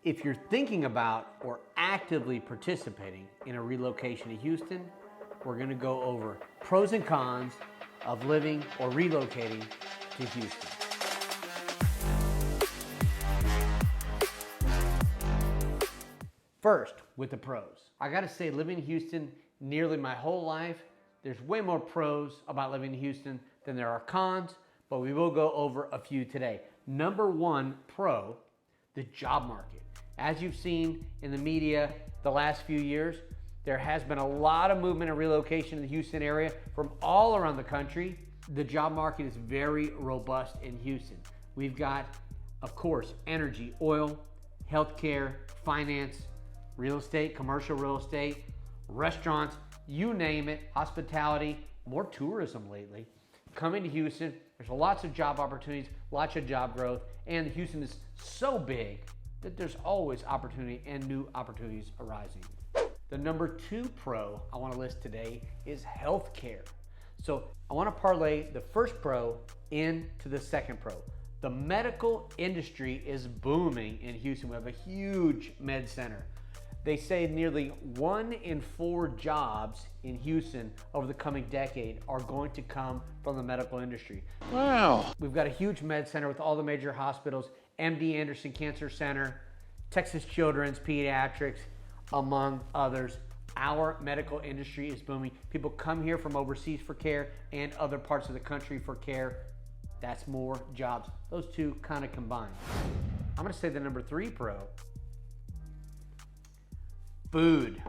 If you're thinking about or actively participating in a relocation to Houston, we're going to go over pros and cons of living or relocating to Houston. First, with the pros. I got to say, living in Houston nearly my whole life, there's way more pros about living in Houston than there are cons, but we will go over a few today. Number one pro, the job market. As you've seen in the media the last few years, there has been a lot of movement and relocation in the Houston area from all around the country. The job market is very robust in Houston. We've got, of course, energy, oil, healthcare, finance, real estate, commercial real estate, restaurants, you name it, hospitality, more tourism lately. Coming to Houston, there's lots of job opportunities, lots of job growth, and Houston is so big that there's always opportunity and new opportunities arising. The number two pro I want to list today is healthcare. So I want to parlay the first pro into the second pro. The medical industry is booming in Houston. We have a huge med center. They say nearly 1 in 4 jobs in Houston over the coming decade are going to come from the medical industry. Wow. We've got a huge med center with all the major hospitals, MD Anderson Cancer Center, Texas Children's Pediatrics, among others. Our medical industry is booming. People come here from overseas for care and other parts of the country for care. That's more jobs. Those two kind of combine. I'm going to say the number three pro, food.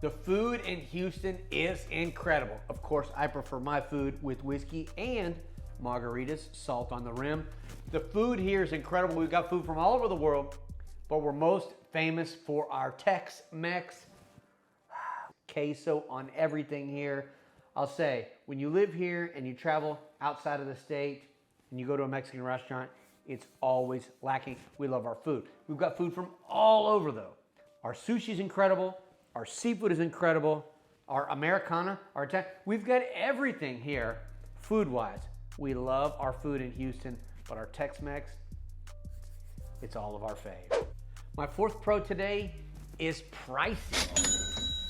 The food in Houston is incredible. Of course, I prefer my food with whiskey and margaritas, salt on the rim. The food here is incredible. We've got food from all over the world, but we're most famous for our Tex-Mex. Queso on everything here. I'll say, when you live here and you travel outside of the state and you go to a Mexican restaurant, it's always lacking. We love our food. We've got food from all over though. Our sushi is incredible. Our seafood is incredible. Our Americana, our Italian, we've got everything here food-wise. We love our food in Houston, but our Tex-Mex, it's all of our fave. My fourth pro today is pricing.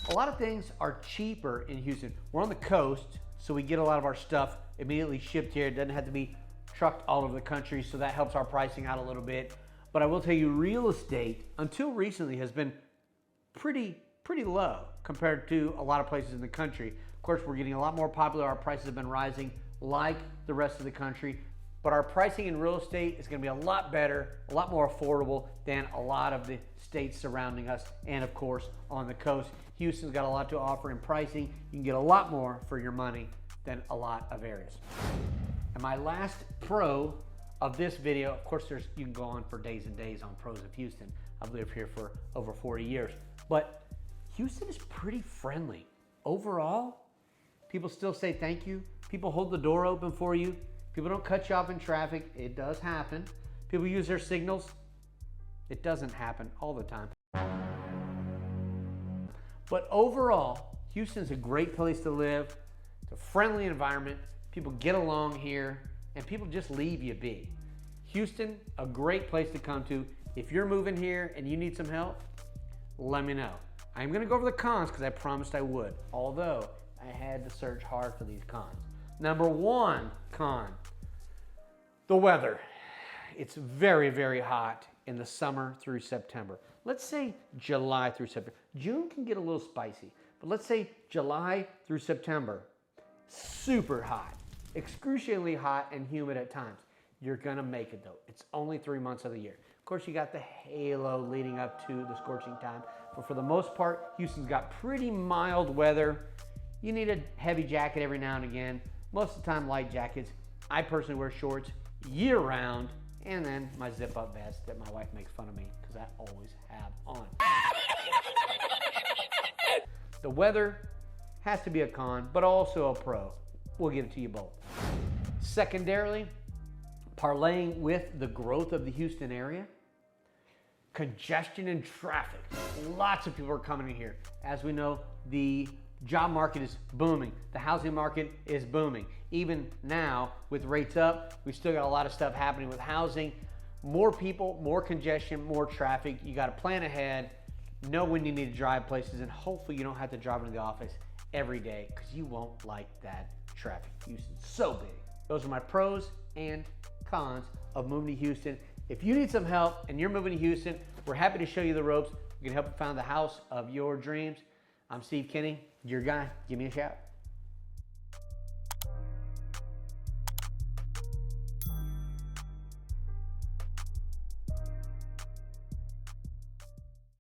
A lot of things are cheaper in Houston. We're on the coast, so we get a lot of our stuff immediately shipped here. It doesn't have to be trucked all over the country, so that helps our pricing out a little bit. But I will tell you, real estate, until recently, has been pretty low compared to a lot of places in the country. Of course, we're getting a lot more popular. Our prices have been rising like the rest of the country. But our pricing in real estate is going to be a lot better, a lot more affordable than a lot of the states surrounding us, and of course on the coast. Houston's got a lot to offer in pricing. You can get a lot more for your money than a lot of areas. And my last pro of this video, of course you can go on for days and days on pros of Houston. I've lived here for over 40 years, but Houston is pretty friendly. Overall, people still say thank you. People hold the door open for you. People don't cut you off in traffic. It does happen. People use their signals. It doesn't happen all the time. But overall, Houston's a great place to live. It's a friendly environment. People get along here, and people just leave you be. Houston, a great place to come to. If you're moving here and you need some help, let me know. I'm going to go over the cons because I promised I would, although I had to search hard for these cons. Number one con, the weather. It's very hot in the summer through September. Let's say July through September. June can get a little spicy, but let's say July through September, super hot, excruciatingly hot and humid at times. You're gonna make it though. It's only 3 months of the year. Of course, you got the halo leading up to the scorching time, but for the most part, Houston's got pretty mild weather. You need a heavy jacket every now and again. Most of the time, light jackets. I personally wear shorts year round, and then my zip-up vest that my wife makes fun of me because I always have on. The weather has to be a con, but also a pro. We'll give it to you both. Secondarily, parlaying with the growth of the Houston area, congestion and traffic. Lots of people are coming in here. As we know, the job market is booming. The housing market is booming. Even now, with rates up, we've still got a lot of stuff happening with housing. more people, more congestion, more traffic. You got to plan ahead, know when you need to drive places, and hopefully you don't have to drive into the office every day because you won't like that traffic. Houston's so big. Those are my pros and cons of moving to Houston. If you need some help and you're moving to Houston, we're happy to show you the ropes. We can help you find the house of your dreams. I'm Steve Kinne, your guy. Give me a shout.